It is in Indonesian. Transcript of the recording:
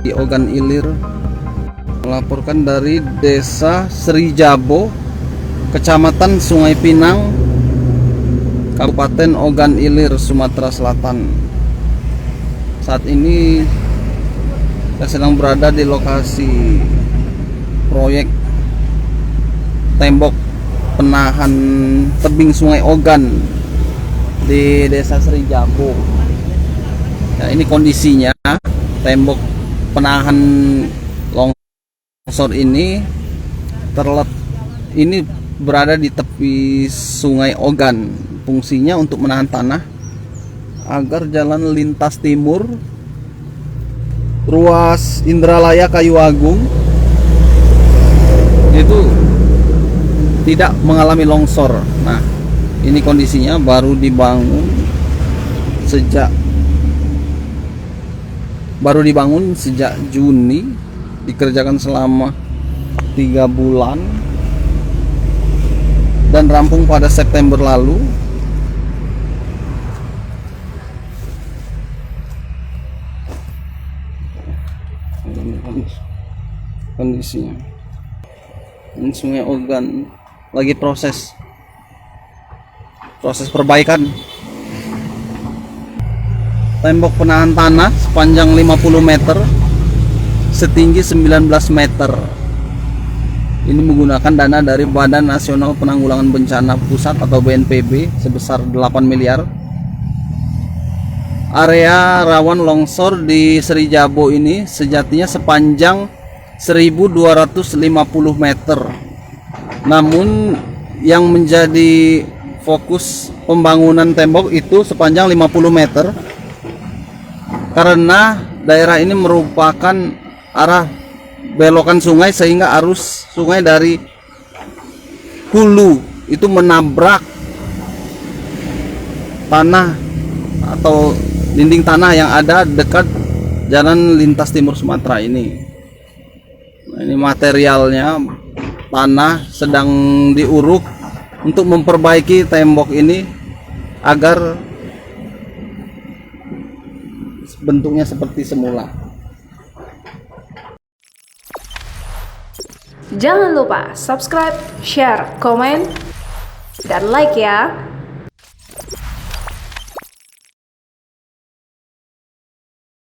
Di Ogan Ilir melaporkan dari Desa Serijabo, Kecamatan Sungai Pinang, Kabupaten Ogan Ilir, Sumatera Selatan. Saat ini saya sedang berada di lokasi proyek tembok penahan tebing Sungai Ogan di Desa Serijabo. Nah, ini kondisinya tembok penahan longsor ini berada di tepi Sungai Ogan. Fungsinya untuk menahan tanah agar jalan lintas timur ruas Indralaya Kayu Agung itu tidak mengalami longsor. Nah, ini kondisinya baru dibangun sejak Juni, dikerjakan selama 3 bulan dan rampung pada September lalu. Kondisinya ini Sungai Ogan lagi proses perbaikan. Tembok penahan tanah sepanjang 50 meter, setinggi 19 meter. Ini menggunakan dana dari Badan Nasional Penanggulangan Bencana Pusat atau BNPB sebesar 8 miliar. Area rawan longsor di Serijabo ini sejatinya sepanjang 1250 meter. Namun yang menjadi fokus pembangunan tembok itu sepanjang 50 meter. Karena daerah ini merupakan arah belokan sungai, sehingga arus sungai dari hulu itu menabrak tanah atau dinding tanah yang ada dekat jalan lintas timur Sumatera ini. Nah, ini materialnya, tanah sedang diuruk untuk memperbaiki tembok ini agar bentuknya seperti semula. Jangan lupa subscribe, share, komen, dan like ya.